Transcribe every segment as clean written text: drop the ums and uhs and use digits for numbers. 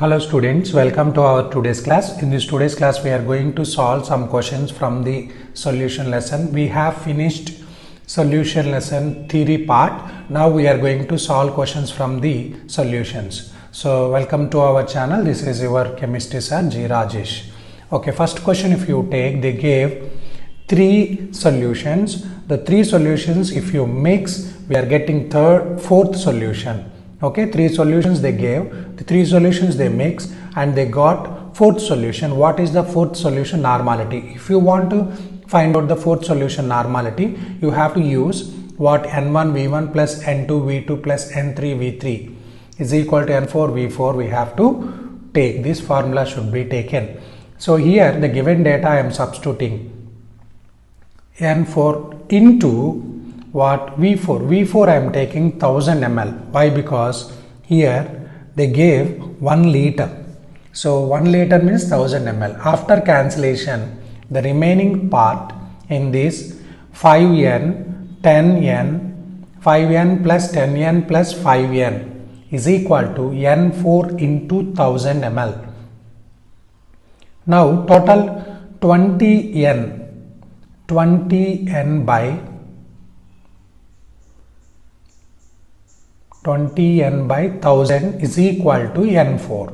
Hello students, welcome to our today's class. In this today's class we are going to solve some questions from the solution lesson. We have finished solution lesson theory part. Now we are going to solve questions from the solutions. So welcome to our channel. This is your chemistry sir G Rajesh. Okay, first question, if you take, they gave three solutions. The three solutions, if you mix, we are getting fourth solution. Okay, three solutions they gave, the three solutions they mix, and they got fourth solution. What is the fourth solution? Normality. If you want to find out the fourth solution normality, you have to use what? N1 V1 plus N2 V2 plus N3 V3 is equal to N4 V4. We have to take this formula, should be taken. So here the given data I am substituting N4 into what? V4 I am taking 1000 ml. Why? Because here they gave 1 liter. So 1 liter means 1000 ml. After cancellation, the remaining part in this 5n, 10n, 5n plus 10n plus 5n is equal to N4 into 1000 ml. Now total 20n by 1000 is equal to N4.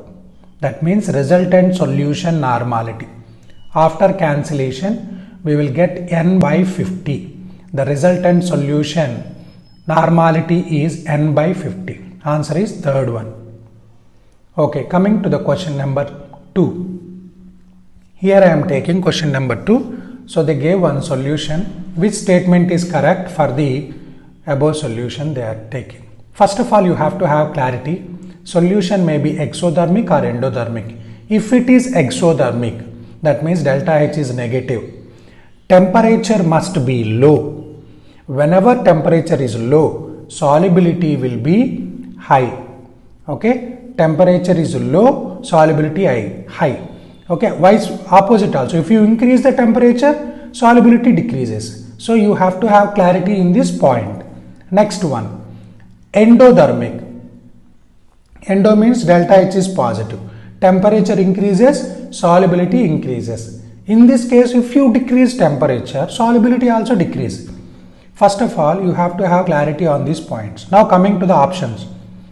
That means resultant solution normality. After cancellation, we will get N by 50. The resultant solution normality is N by 50. Answer is third one. Okay, coming to the question number 2. Here I am taking question number 2. So they gave one solution. Which statement is correct for the above solution they are taking? First of all, you have to have clarity. Solution may be exothermic or endothermic. If it is exothermic, that means delta H is negative. Temperature must be low. Whenever temperature is low, solubility will be high. Okay, temperature is low, solubility high. Okay, vice opposite also. If you increase the temperature, solubility decreases. So you have to have clarity in this point. Next one. Endothermic. Endo means delta H is positive. Temperature increases, solubility increases. In this case, if you decrease temperature, solubility also decreases. First of all, you have to have clarity on these points. Now coming to the options.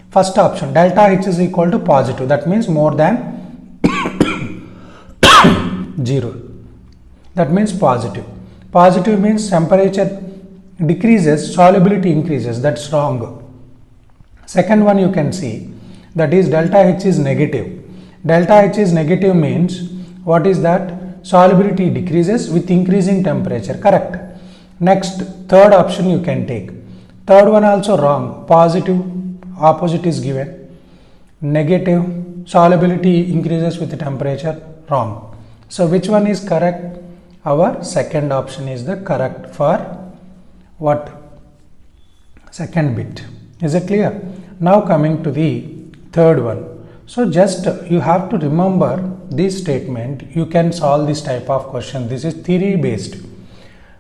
First option, delta H is equal to positive. That means more than 0. That means positive. Positive means temperature decreases, solubility increases. That's wrong. Second one you can see, that is delta H is negative. Delta H is negative means what is that? Solubility decreases with increasing temperature. Correct. Next, third option you can take. Third one also wrong. Positive, opposite is given. Negative, solubility increases with the temperature. Wrong. So which one is correct? Our second option is the correct for what? Second bit. Is it clear? Now coming to the third one. So just you have to remember this statement. You can solve this type of question. This is theory based.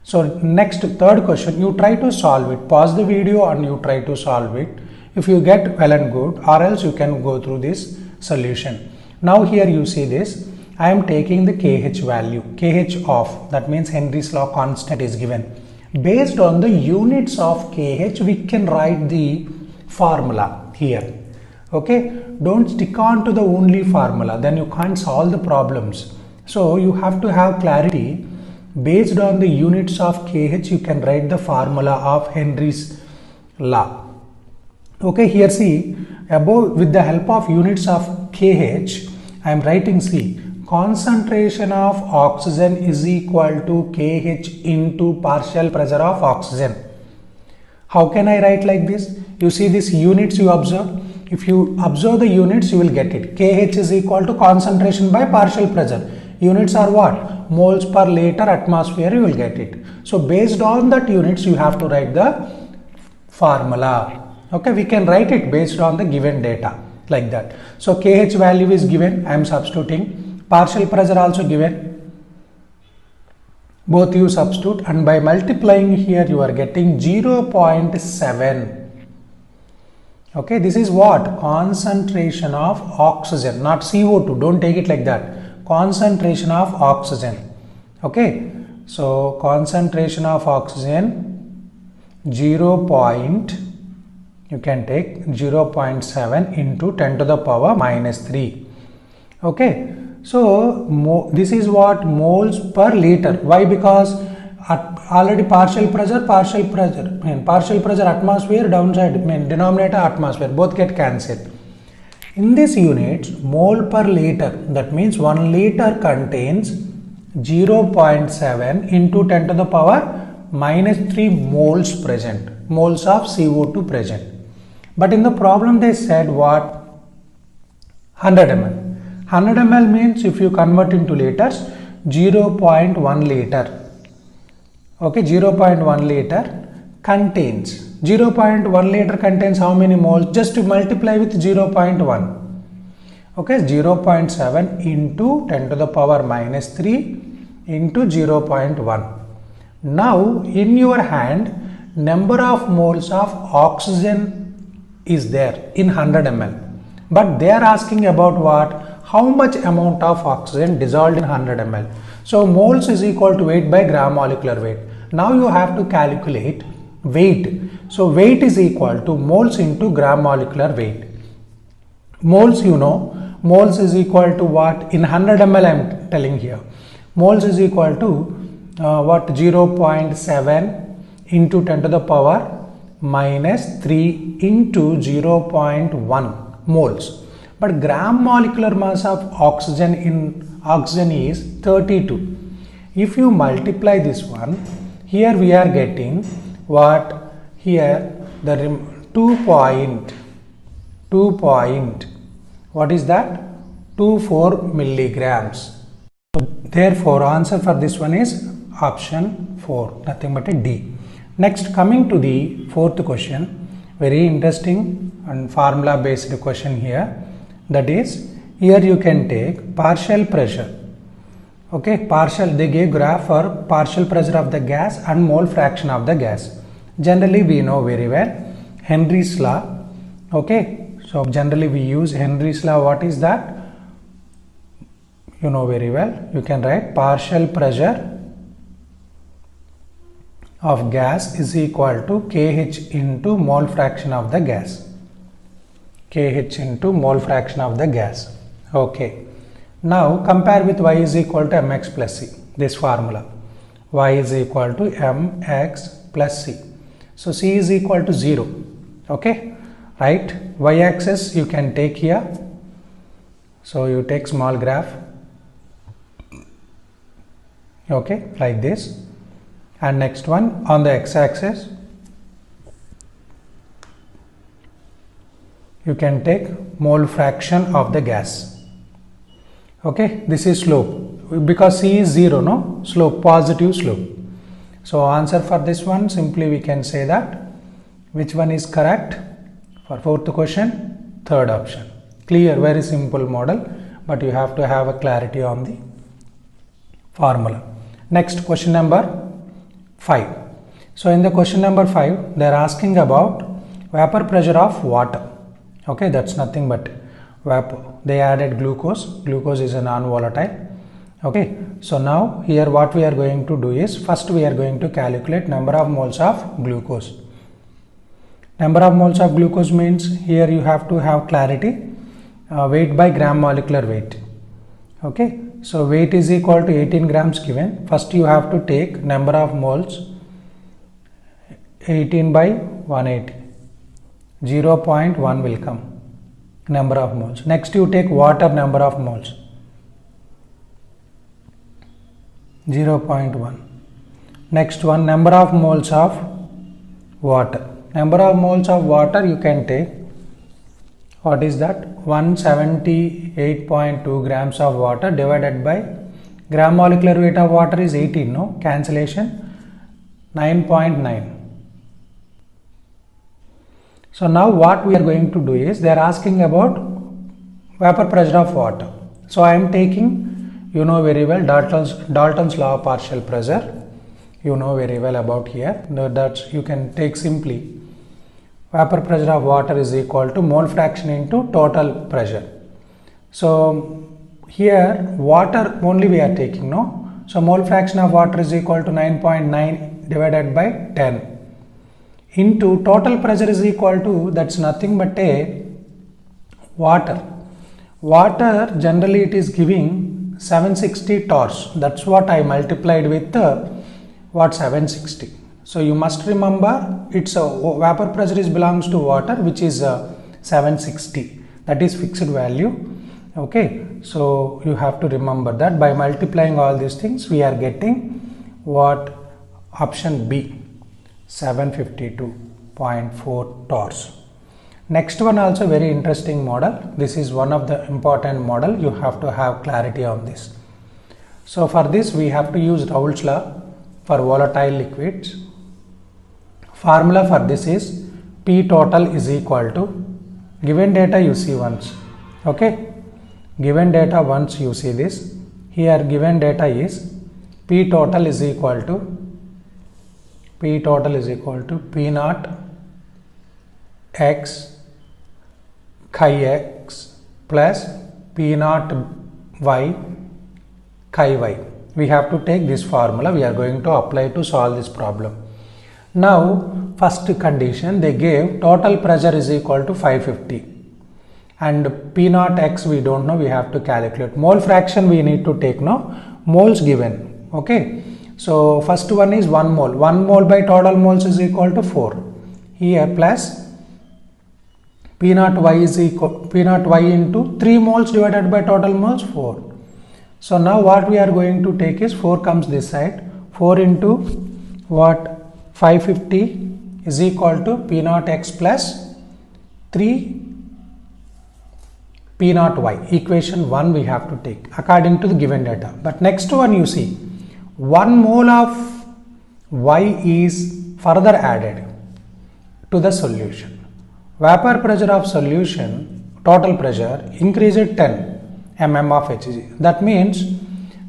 So next, third question, you try to solve it. Pause the video and you try to solve it. If you get well and good, or else you can go through this solution. Now here you see this. I am taking the KH value. KH of, that means Henry's law constant is given. Based on the units of KH, we can write the formula here. Okay, don't stick on to the only formula, then you can't solve the problems. So you have to have clarity. Based on the units of KH, you can write the formula of Henry's law. Okay, here see, above with the help of units of KH, I am writing, see, concentration of oxygen is equal to KH into partial pressure of oxygen. How can I write like this? You see this units you observe. If you observe the units, you will get it. KH is equal to concentration by partial pressure. Units are what? Moles per liter atmosphere, you will get it. So based on that units, you have to write the formula. Okay, we can write it based on the given data like that. So KH value is given. I am substituting. Partial pressure also given. Both you substitute, and by multiplying here you are getting 0.7. Okay, this is what? Concentration of oxygen, not CO2. Don't take it like that. Concentration of oxygen. Okay, so concentration of oxygen 0. You can take 0.7 into 10 to the power minus 3. Okay, so this is what? Moles per liter. Why? Because already partial pressure atmosphere, downside denominator atmosphere, both get cancelled. In this unit, mole per liter, that means 1 liter contains 0.7 into 10 to the power minus 3 moles present, moles of CO2 present. But in the problem they said what? 100 ml. 100 ml means if you convert into liters, 0.1 liter. Okay, 0.1 liter contains 0.1 liter contains how many moles? Just to multiply with 0.1. Okay, 0.7 into 10 to the power minus 3 into 0.1. Now in your hand, number of moles of oxygen is there in 100 ml, but they are asking about what? How much amount of oxygen dissolved in 100 ml. So moles is equal to weight by gram molecular weight. Now you have to calculate weight. So weight is equal to moles into gram molecular weight. Moles, you know, moles is equal to what? In 100 ml I am telling here. Moles is equal to what? 0.7 into 10 to the power minus 3 into 0.1 moles. But gram molecular mass of oxygen in oxygen is 32. If you multiply this one, here we are getting what? Here the 2. What is that? 24 milligrams. So therefore answer for this one is option 4, nothing but a D. Next, coming to the fourth question, very interesting and formula based question here. That is, here you can take partial pressure. Okay, partial, they gave graph for partial pressure of the gas and mole fraction of the gas. Generally we know very well Henry's law. Okay, so generally we use Henry's law. What is that? You know very well. You can write partial pressure of gas is equal to Kh into mole fraction of the gas. Kh into mole fraction of the gas. Okay. Now compare with Y is equal to mx plus c. This formula. Y is equal to mx plus c. So c is equal to 0. Okay. Right. Y axis you can take here. So you take small graph. Okay. Like this. And next one on the x-axis you can take mole fraction of the gas. Okay, this is slope because C is 0, no? Slope, positive slope. So answer for this one, simply we can say that which one is correct for fourth question? Third option. Clear, very simple model, but you have to have a clarity on the formula. Next, question number 5. So in the question number 5, they are asking about vapor pressure of water. Okay, that's nothing but vapor. They added glucose. Glucose is a non-volatile. Okay, so now here what we are going to do is, first we are going to calculate number of moles of glucose. Number of moles of glucose means here you have to have clarity. Weight by gram molecular weight. Okay, so weight is equal to 18 grams given. First you have to take number of moles 18 by 180. 0.1 will come, number of moles. Next you take water number of moles, 0.1. Next one, number of moles of water. Number of moles of water you can take, what is that? 178.2 grams of water divided by gram molecular weight of water is 18, no? Cancellation 9.9. So now what we are going to do is, they are asking about vapor pressure of water. So I am taking, you know very well, Dalton's law of partial pressure. You know very well about here. That's you can take simply vapor pressure of water is equal to mole fraction into total pressure. So here water only we are taking, no? So mole fraction of water is equal to 9.9 divided by 10 into total pressure is equal to, that's nothing but a water. Water generally it is giving 760 torrs. That's what I multiplied with 760. So you must remember it's a vapor pressure is belongs to water, which is 760. That is fixed value. Okay, so you have to remember that by multiplying all these things we are getting what? Option B, 752.4 torrs. Next one also very interesting model. This is one of the important model. You have to have clarity on this. So for this we have to use Raoult's law for volatile liquids. Formula for this is P total is equal to, given data you see once, okay, given data once you see this, here given data is P total is equal to P naught x chi x plus P naught y chi y. We have to take this formula, we are going to apply to solve this problem. Now first condition, they gave total pressure is equal to 550 and P naught x we don't know, we have to calculate. Mole fraction we need to take, no? Moles given, okay. So first one is 1 mole. 1 mole by total moles is equal to 4. Here plus P naught y is equal P naught y into 3 moles divided by total moles 4. So now what we are going to take is 4 comes this side, 4 into what? 550 is equal to P naught x plus 3 P naught y. Equation 1 we have to take according to the given data. But next one you see, 1 mole of y is further added to the solution. Vapor pressure of solution, total pressure increased 10 mm of Hg. That means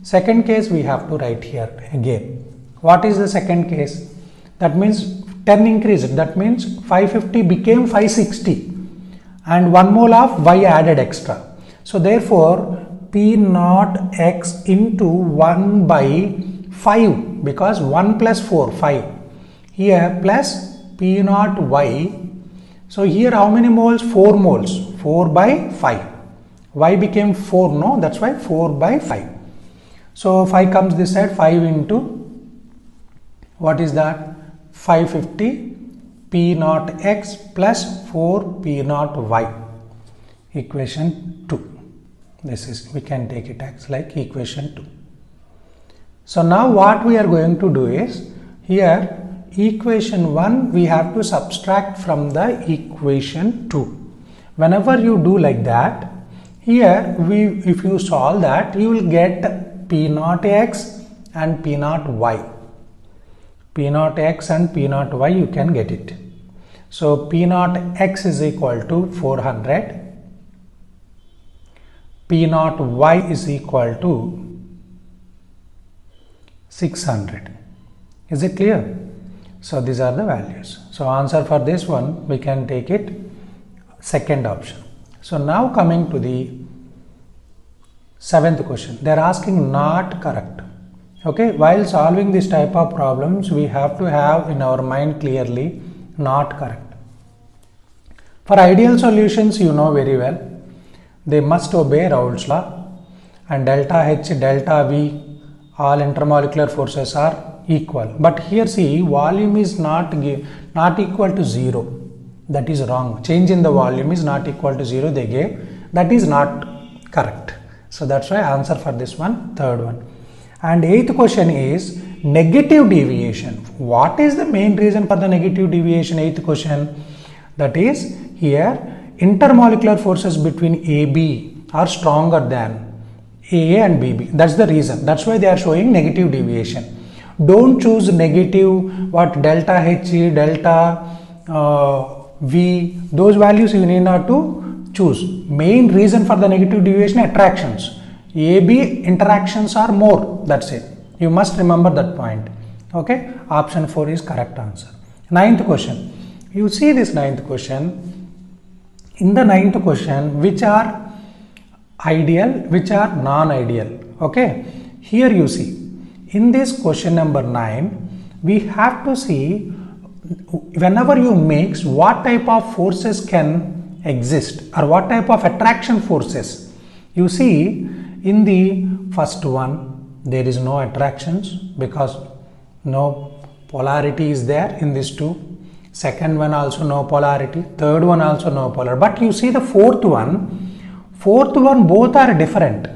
second case we have to write here again. What is the second case? That means 10 increased. That means 550 became 560 and 1 mole of y added extra. So therefore P naught x into 1 by 5, because 1 plus 4, 5. Here plus P naught y. So here how many moles? 4 moles. 4 by 5. Y became 4, no? That's why 4 by 5. So 5 comes this side, 5 into what is that? 550 P naught x plus 4 P naught y. Equation 2. This is, we can take it as like equation 2. So now what we are going to do is, here equation 1 we have to subtract from the equation 2. Whenever you do like that, here if you solve that, you will get P naught x and P naught y. P naught x and P naught y, you can get it. So P naught x is equal to 400, P naught y is equal to 600. Is it clear? So these are the values. So answer for this one we can take it second option. So now coming to the 7th question, they are asking not correct. Okay, while solving this type of problems we have to have in our mind clearly not correct. For ideal solutions, you know very well, they must obey Raoult's law, and delta H, delta V, all intermolecular forces are equal. But here see, volume is not equal to 0. That is wrong. Change in the volume is not equal to 0 they gave. That is not correct. So that's why answer for this one, third one. And 8th question is negative deviation. What is the main reason for the negative deviation? 8th question, that is here intermolecular forces between AB are stronger than AA and BB. That's the reason. That's why they are showing negative deviation. Don't choose negative what delta H, delta V, those values you need not to choose. Main reason for the negative deviation, attractions. AB interactions are more, that's it. You must remember that point. Okay, option 4 is correct answer. 9th question, You see this ninth question. In the ninth question, which are ideal, which are non-ideal? Okay, here you see, in this question number 9, we have to see whenever you mix, what type of forces can exist or what type of attraction forces. You see, in the first one, there is no attractions because no polarity is there in these two. Second one also no polarity, third one also no polar. But you see the fourth one both are different.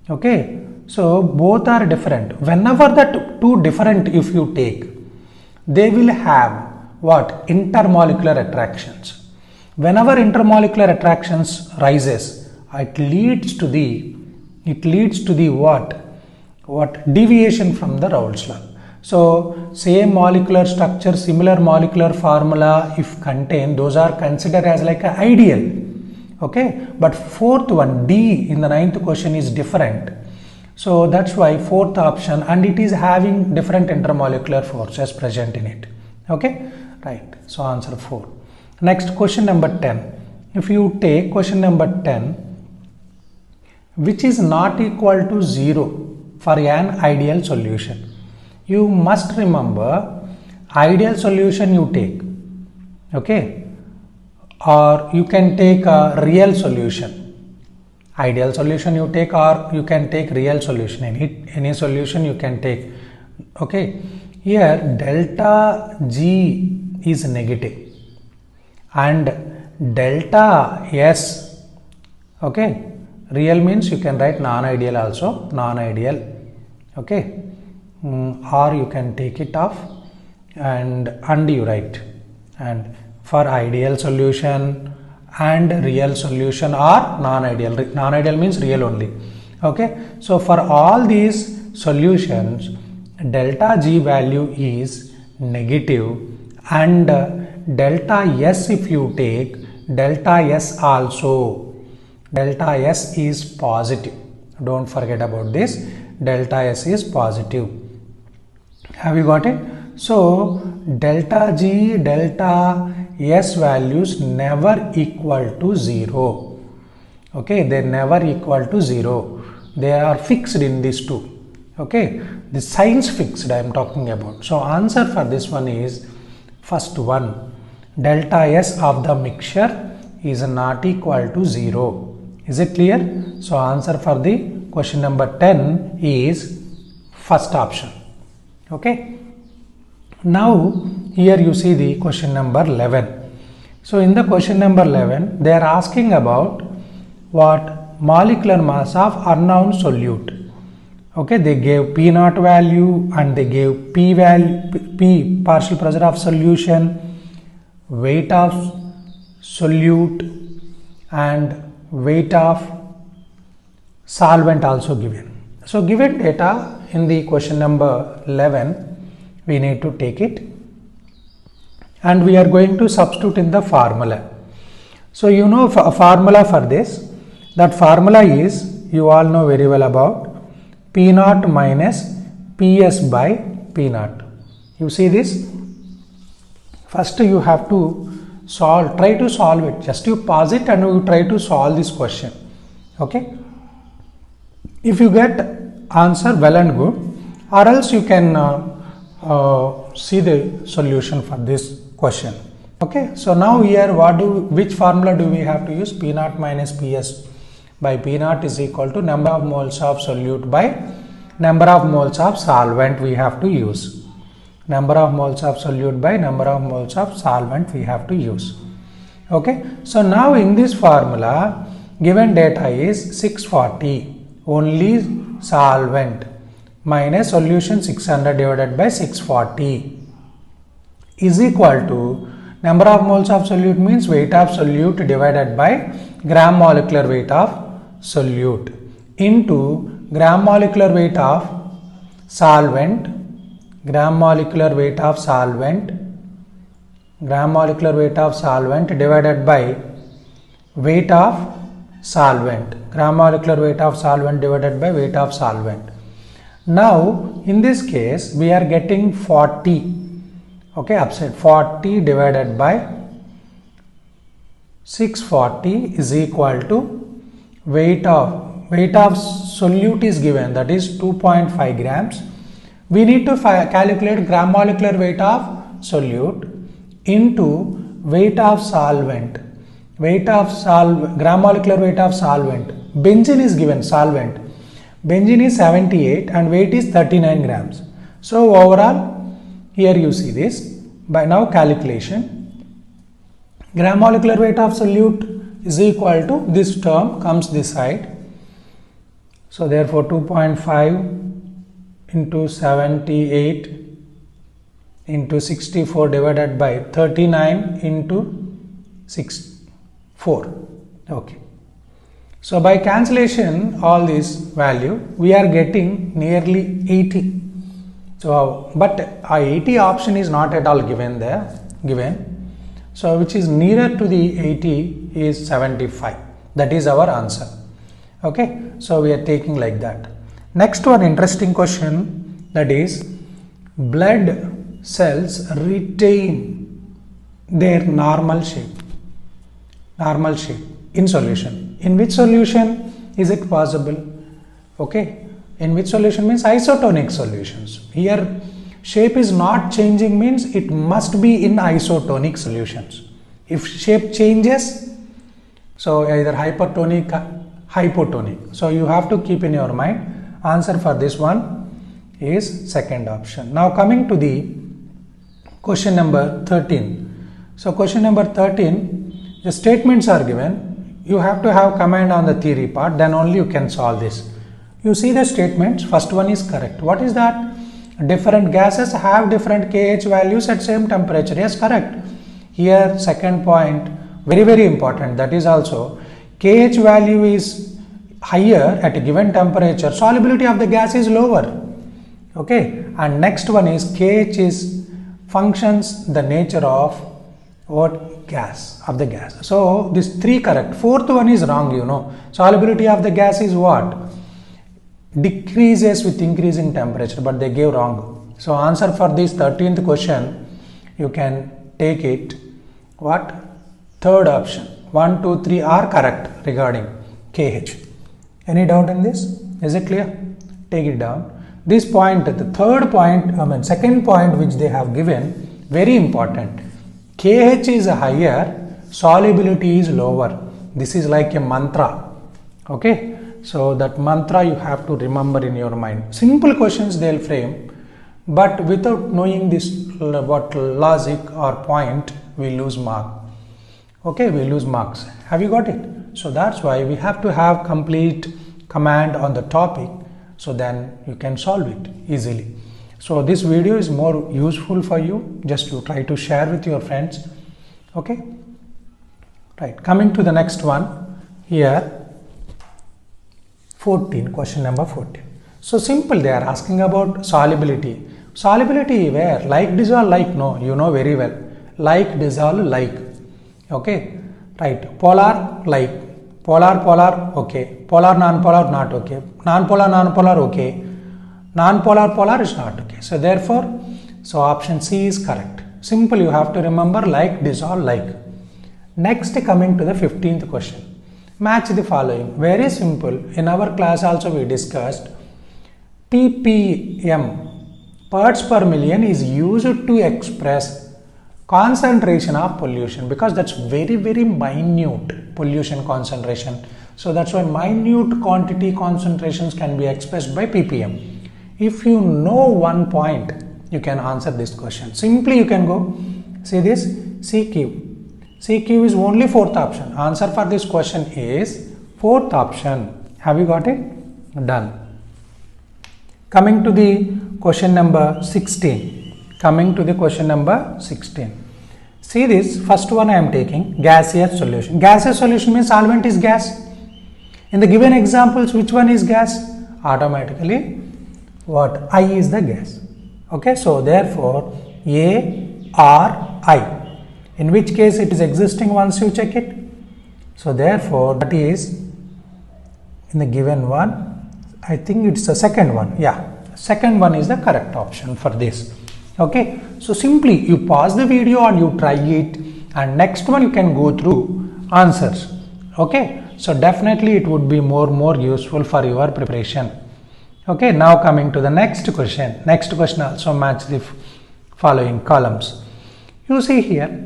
Okay, so both are different. Whenever the two different, if you take, they will have what? Intermolecular attractions. Whenever intermolecular attractions rises, it leads to the what? Deviation from the Raoult's law. So same molecular structure, similar molecular formula if contain, those are considered as like an ideal. Okay, but fourth one, D, in the ninth question is different. So that's why fourth option, and it is having different intermolecular forces present in it. Okay, right. So answer 4. Next, question number 10. If you take question number 10, which is not equal to 0 for an ideal solution. You must remember, ideal solution you take, okay, or you can take a real solution. Ideal solution you take, or you can take real solution. Any solution you can take. Okay, here delta G is negative and delta S, okay, real means you can write non-ideal also, non-ideal. Okay, or you can take it off and you write. And for ideal solution and real solution are non-ideal. Non-ideal means real only. Okay, so for all these solutions, delta G value is negative and delta S, if you take, delta S also, delta S is positive. Don't forget about this, delta S is positive. Have you got it? So delta G, delta S values never equal to 0. Okay, they never equal to 0. They are fixed in these two. Okay, the signs fixed I am talking about. So answer for this one is first one, delta S of the mixture is not equal to 0. Is it clear? So answer for the question number 10 is first option. Okay, now here you see the question number 11. So in the question number 11, they are asking about what? Molecular mass of unknown solute. Okay, they gave P naught value and they gave P value, P partial pressure of solution, weight of solute and weight of solvent also given. So given data in the question number 11, we need to take it and we are going to substitute in the formula. So you know a formula for this. That formula is, you all know very well about, P naught minus PS by P naught. You see this? First you have to solve, try to solve it. Just you pause it and you try to solve this question. Okay? If you get answer, well and good, or else you can see the solution for this question. Okay, so now here which formula do we have to use? P naught minus PS by P naught is equal to number of moles of solute by number of moles of solvent we have to use. Number of moles of solute by number of moles of solvent we have to use. Okay, so now in this formula, given data is 640, only solvent, minus solution 600 divided by 640 is equal to number of moles of solute means weight of solute divided by gram molecular weight of solute into gram molecular weight of solvent, gram molecular weight of solvent, gram molecular weight of solvent divided by weight of solvent, gram molecular weight of solvent divided by weight of solvent. Now in this case we are getting 40. Okay, upside 40 divided by 640 is equal to weight of solute is given, that is 2.5 grams. We need to calculate gram molecular weight of solute into weight of solvent. Gram molecular weight of solvent. Benzene is given, solvent. Benzene is 78 and weight is 39 grams. So overall, here you see this. By now calculation, gram molecular weight of solute is equal to this term comes this side. So therefore 2.5 into 78 into 64 divided by 39 into 4. Okay. So by cancellation all this value we are getting nearly 80. So but our 80 option is not at all given there. So which is nearer to the 80 is 75. That is our answer. Okay. So we are taking like that. Next one interesting question, that is blood cells retain their normal shape in solution. In which solution is it possible? Okay, in which solution means isotonic solutions. Here shape is not changing means it must be in isotonic solutions. If shape changes, so either hypertonic, hypotonic. So you have to keep in your mind, answer for this one is second option. Now coming to the question number 13. So question number 13, the statements are given. You have to have command on the theory part, then only you can solve this. You see the statements, first one is correct. What is that? Different gases have different KH values at same temperature. Yes, correct. Here second point, very important, that is also KH value is higher at a given temperature, solubility of the gas is lower. Okay, and next one is KH is functions the nature of what gas of the gas. So this 3 correct. Fourth one is wrong, you know. Solubility of the gas is what? Decreases with increasing temperature, but they gave wrong. So answer for this 13th question, you can take it what? Third option. 1, 2, 3 are correct regarding KH. Any doubt in this? Is it clear? Take it down. This point, the third point, second point which they have given, very important. KH is higher, solubility is lower. This is like a mantra. Okay. So that mantra you have to remember in your mind. Simple questions they'll frame, but without knowing this what logic or point, we lose mark. Okay, we lose marks. Have you got it? So that's why we have to have complete command on the topic, so then you can solve it easily. So this video is more useful for you, just to try to share with your friends. Okay, right, coming to the next one here, 14, question number 14. So simple, they are asking about solubility. Solubility where? Like, dissolve, like, no, you know very well. Like, dissolve, like. Okay, right. Polar, like. Polar, okay. Polar, non-polar, not okay. Non-polar, okay. Non-polar, polar is not okay. So therefore, so option C is correct. Simple, you have to remember like, dissolve, like. Next, coming to the 15th question. Match the following. Very simple. In our class also we discussed ppm, parts per million, is used to express concentration of pollution, because that's very minute pollution concentration. So that's why minute quantity concentrations can be expressed by ppm. If you know one point, you can answer this question. Simply you can go, see this, CQ. CQ is only fourth option. Answer for this question is fourth option. Have you got it? Done. Coming to the question number 16. Coming to the question number 16. See this, first one I am taking, gaseous solution. Gaseous solution means solvent is gas. In the given examples, which one is gas? Automatically, what? I is the gas. Okay, so therefore, A, R, I. In which case it is existing once you check it. So therefore, that is in the given one, I think it's the second one. Yeah, second one is the correct option for this. Okay, so simply you pause the video and you try it, and next one you can go through answers. Okay, so definitely it would be more useful for your preparation. Okay, now coming to the next question. Next question also match the following columns. You see here,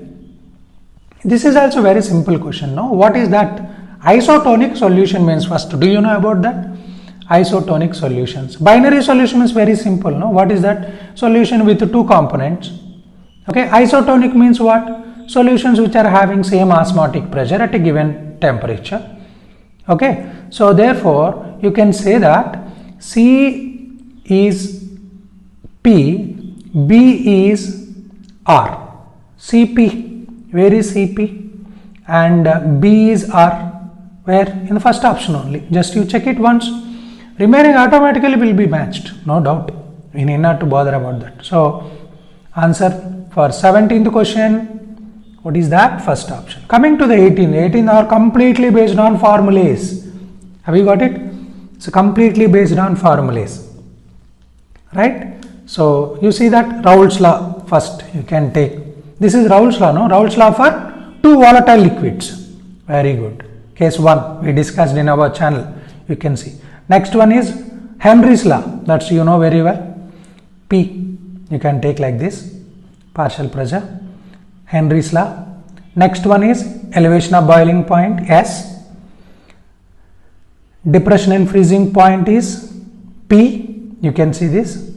this is also very simple question. No, what is that? Isotonic solution means first. Do you know about that? Isotonic solutions. Binary solution is very simple. No, what is that? Solution with two components. Okay, isotonic means what? Solutions which are having same osmotic pressure at a given temperature. Okay, so therefore you can say that C is P, B is R. CP, where is CP? And B is R, where? In the first option only. Just you check it once. Remaining automatically will be matched, no doubt. We need not to bother about that. So answer for 17th question, what is that? First option. Coming to the 18th, 18 are completely based on formulas. Have you got it? It's completely based on formulas, right? So you see that Raoult's law first you can take. This is Raoult's law, no? Raoult's law for two volatile liquids. Very good. Case 1 we discussed in our channel, you can see. Next one is Henry's law, that's you know very well. P you can take like this, partial pressure, Henry's law. Next one is elevation of boiling point, S. Depression in freezing point is P, you can see this.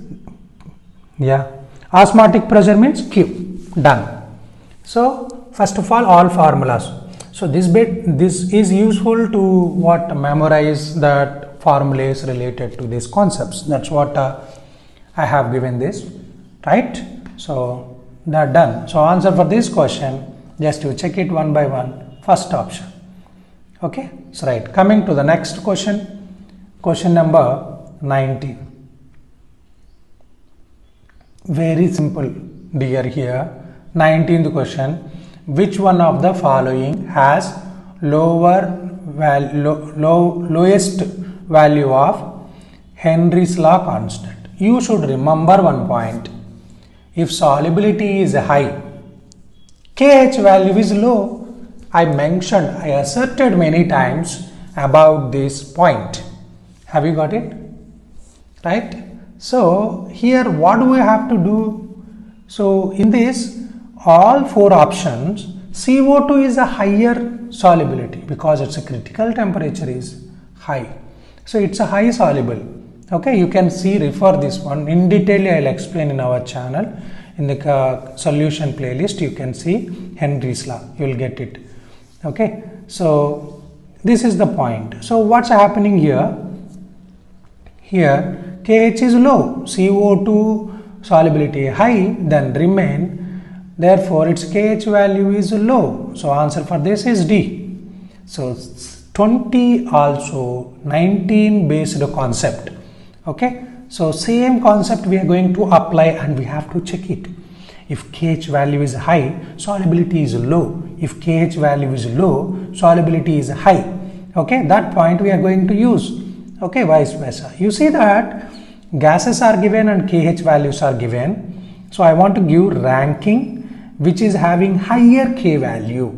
Yeah, osmotic pressure means Q. Done. So first of all formulas. So this is useful to what? Memorize that formulas related to these concepts. That's what I have given this, right? So that done. So answer for this question, just you check it one by one. First option. Okay, so right. Coming to the next question, question number 19. Very simple, dear. Here 19th question, which one of the following has lowest value of Henry's law constant? You should remember one point. If solubility is high, KH value is low. I asserted many times about this point. Have you got it? Right? So here what do we have to do? So in this, all four options, CO2 is a higher solubility because its a critical temperature is high. So it's a high soluble. Okay, you can see, refer this one in detail. I'll explain in our channel in the solution playlist. You can see Henry's law, you will get it. Okay, so this is the point. So what's happening here? Here KH is low, CO2 solubility high, then remain. Therefore its KH value is low. So answer for this is D. So 20 also 19 based concept. Okay, so same concept we are going to apply and we have to check it. If KH value is high, solubility is low. If KH value is low, solubility is high. Okay, that point we are going to use. Okay, vice versa. You see that gases are given and KH values are given. So I want to give ranking which is having higher K value.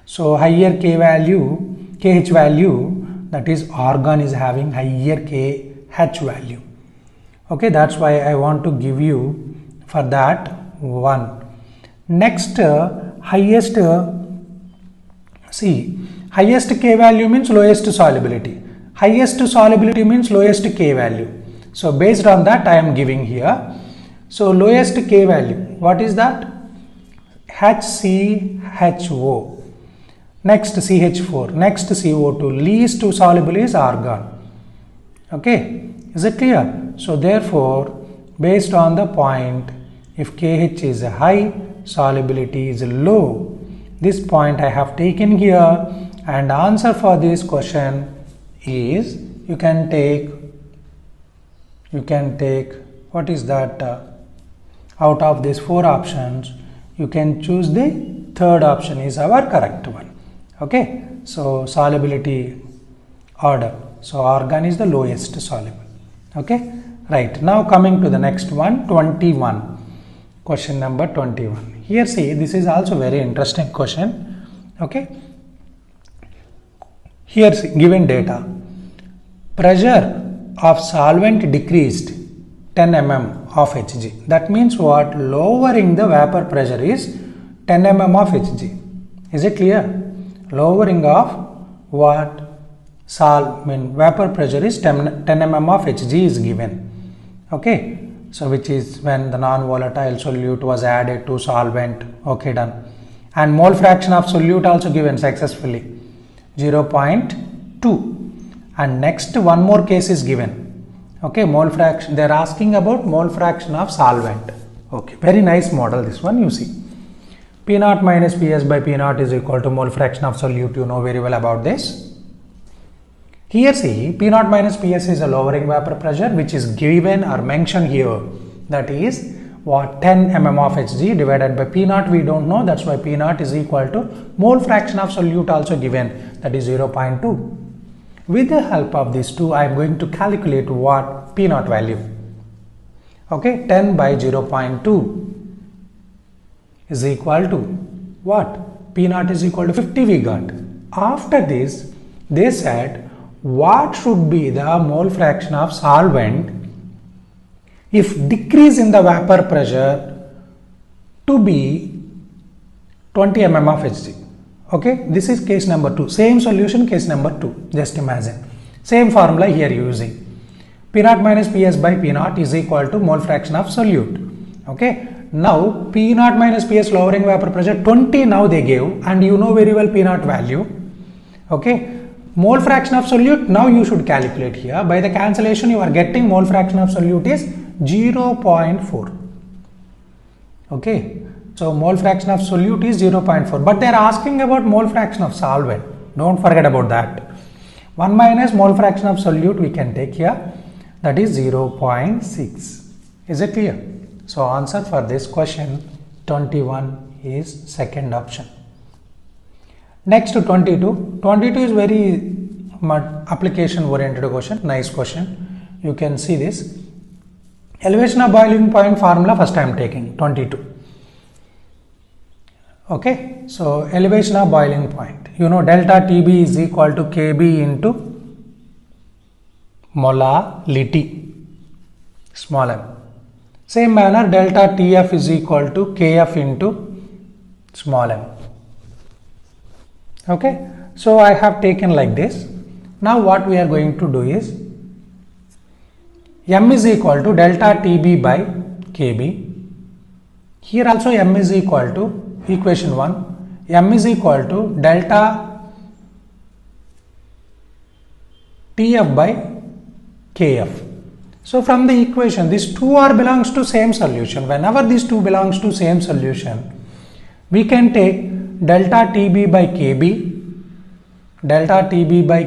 So higher K value, KH value, that is argon is having higher KH value. Okay, that's why I want to give you for that one. Next, highest highest K value means lowest solubility. Highest solubility means lowest K value. So based on that I am giving here. So lowest K value, what is that? HCHO. Next CH4, next CO2, least soluble is argon. Okay, is it clear? So therefore, based on the point, if KH is high, solubility is low. This point I have taken here, and answer for this question is, you can take what is that, out of these four options you can choose the third option is our correct one. Okay, so solubility order, so argon is the lowest soluble. Okay, right. Now coming to the next one, 21. Question number 21. Here see, this is also very interesting question. Okay. Here see, given data, pressure of solvent decreased 10 mm of Hg. That means what? Lowering the vapor pressure is 10 mm of Hg. Is it clear? Lowering of what? Vapor pressure is 10 mm of Hg is given. Okay. So which is when the non-volatile solute was added to solvent. Okay, done. And mole fraction of solute also given successfully, 0.2. And next one more case is given. Okay, mole fraction. They are asking about mole fraction of solvent. Okay, very nice model this one, you see. P naught minus Ps by P naught is equal to mole fraction of solute. You know very well about this. Here see, P naught minus Ps is a lowering vapor pressure which is given or mentioned here. That is what? 10 mm of Hg divided by P naught we don't know. That's why P naught is equal to mole fraction of solute also given, that is 0.2. With the help of these two, I am going to calculate what? P naught value. Okay, 10 by 0.2 is equal to what? P naught is equal to 50 we got. After this, they said what should be the mole fraction of solvent if decrease in the vapor pressure to be 20 mm of Hg. Okay, this is case number 2. Same solution, case number 2. Just imagine. Same formula here using. P naught minus Ps by P naught is equal to mole fraction of solute. Okay, now P naught minus Ps lowering vapor pressure 20 now they gave, and you know very well P naught value. Okay. Mole fraction of solute, now you should calculate here. By the cancellation, you are getting mole fraction of solute is 0.4. Okay. So, mole fraction of solute is 0.4. But they are asking about mole fraction of solvent. Don't forget about that. 1 minus mole fraction of solute we can take here. That is 0.6. Is it clear? So, answer for this question 21 is second option. Next to 22. 22 is very application oriented question. Nice question. You can see this. Elevation of boiling point formula first I am taking 22. Okay. So, elevation of boiling point. You know delta TB is equal to Kb into molality, small m. Same manner delta TF is equal to Kf into small m. Okay, so I have taken like this. Now what we are going to do is m is equal to delta TB by Kb. Here also m is equal to equation 1. M is equal to delta TF by Kf. So from the equation, these two are belongs to same solution. Whenever these two belongs to same solution, we can take delta TB by Kb, delta TB by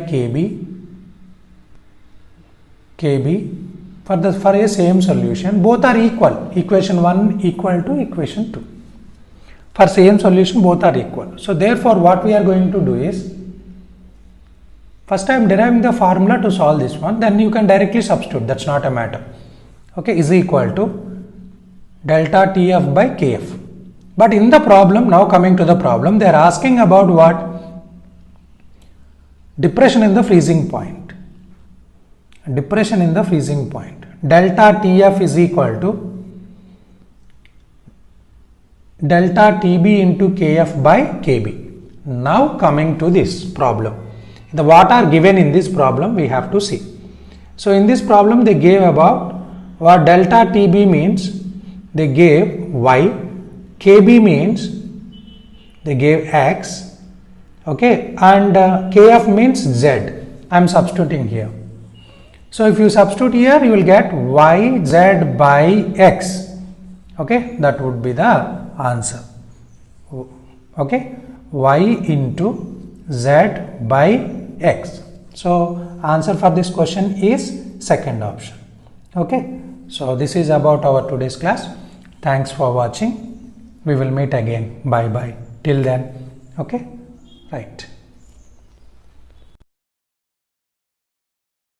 Kb for a same solution. Both are equal. Equation 1 equal to equation 2. For same solution, both are equal. So therefore, what we are going to do is, first I am deriving the formula to solve this one. Then you can directly substitute. That's not a matter. Okay, is equal to delta TF by Kf. But in the problem, now coming to the problem, they are asking about what? Depression in the freezing point. Depression in the freezing point. Delta TF is equal to delta TB into Kf by Kb. Now coming to this problem. The what are given in this problem we have to see. So in this problem they gave about what delta TB means, they gave y. Kb means they gave x, okay, and Kf means z. I am substituting here. So if you substitute here, you will get y z by x. Okay, that would be the answer. Okay, y into z by x. So answer for this question is second option. Okay, so this is about our today's class. Thanks for watching. We will meet again. Bye bye. Till then. Okay, right.